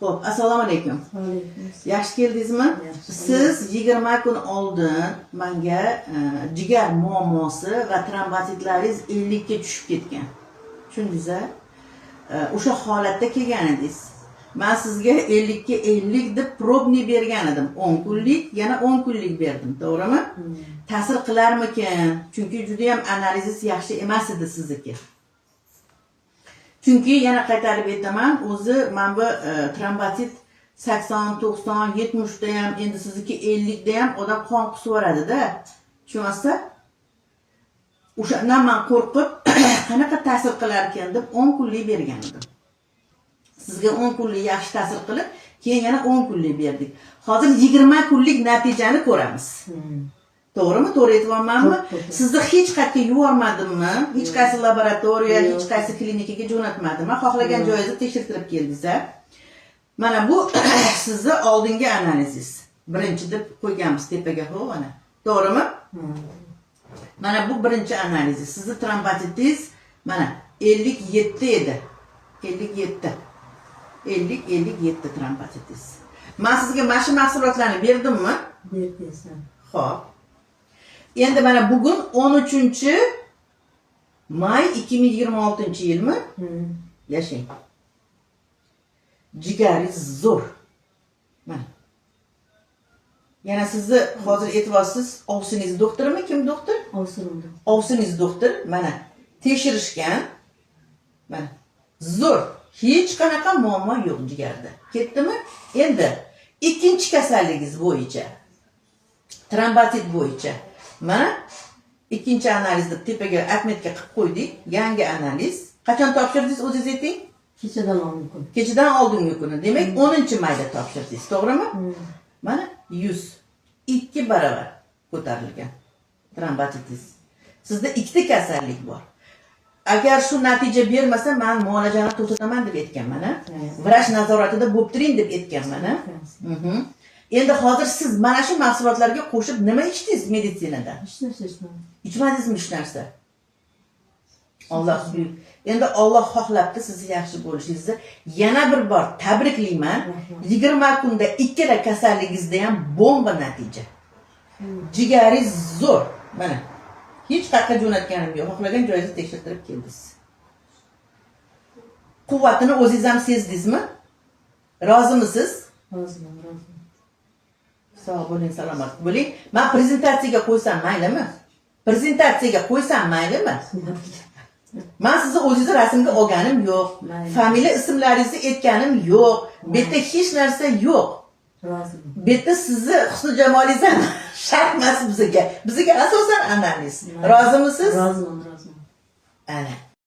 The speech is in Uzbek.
Xo'p, assalomu alaykum. Alaykum. Yaxshi keldingizmi? Siz 20 kun oldin menga jigar muammosi va trombositlaringiz 50 ga tushib ketgan. Tushundingiz-a? O'sha holatda kelgan edingiz. Men sizga 50 ga 50 deb probni bergan edim. 10 kunlik, yana 10 kunlik berdim, to'g'rimi? Ta'sir qilarmikin? Chunki juda ham analizingiz yaxshi emas edi sizniki. Chunki yana qaytarib aytaman, o'zi men bu trombosit 80, 90, 70 da ham, endi sizniki 50 da ham odam qon qusib yuboradi-da. Tushunasizmi? O'shandan men qo'rqib, qanaqa ta'sir qilar ekan deb 10 kunlik bergan edim. Sizga 10 kunlik yaxshi ta'sir qilib, keyin yana 10 kunlik berdik. Hozir 20 kunlik natijani ko'ramiz. To'g'rimi? To'g'ri aytyapmanmi? Sizni hech qayerga yubormadimmi? Hech qaysi laboratoriya, hech qaysi klinikaga jo'natmadimmi? Xohlagan joyingizga tekshirtirib keldingiz-a? Mana bu sizni oldingi analizingiz. Birinchi deb qo'yganmiz tepaga, xo'p, mana. To'g'rimi? Mana bu birinchi analiz. Sizni trombositingiz mana 57 edi. 57. 57 trombositingiz. Men sizga mana shu mahsulotlarni berdimmi? Berdingiz. Xo'p. Endi mana bugun 13 may 2026-yilmi? Yashang. Jigaringiz zo'r. Mana. Yana sizni hozir e'tiborsiz ovsiningiz doktorimi? Kim doktor? Ovsinimda. Ovsiningiz doktor. Mana tekshirishgan. Mana zo'r. Hech qanaqa muammo yo'q jigarda. Ketdimi? Endi ikkinchi kasalligingiz bo'yicha, trombosit bo'yicha. Mana ikkinchi analizni tepaga atmetga qilib qo'ydik. Yangi analiz. Qachon topshirdingiz o'zingiz ayting? Kechadan oldin kun. Kechadan oldingi kuni. Demak, 10-mayda topshirdingiz, to'g'rimi? Mana 102 barobar ko'tarilgan trombositingiz. Sizda ikkita kasallik bor. Agar shu natija bermasa, men muolajani to'xtataman deb aytganman, vrach nazoratida bo'lib turing deb aytganman. Endi hozir siz mana shu mahsulotlarga qo'shib nima ichdingiz meditsinada? Hech narsa ichmadim. Ichmadingizmi hech narsa? Alloh buyuk. Endi Alloh xohlabdi siz yaxshi bo'lishingizni yana bir bor tabriklayman. 20 kunda ikkala kasalligingizda ham bomba natija. Jigaringiz zo'r. Mana hech qayerga jo'natganim yo'q. Xohlagan joyingizga tekshirtirib keldingiz. Quvvatini o'zingiz ham sezdingizmi? Rozimisiz? Roziman. Sog' bo'ling, salomat bo'ling. Men prezentatsiyaga qo'ysam maylimi? Prezentatsiyaga qo'ysam maylimi? Men sizni o'zingizni rasmga olganim yo'q. Familiya ismlaringizni aytganim yo'q. Bu yerda hech narsa yo'q. Roziman. Bu yerda sizni husn jamolingiz ham shart emas bizga. Bizga asosan analiz. Rozimisiz? Roziman. Ana.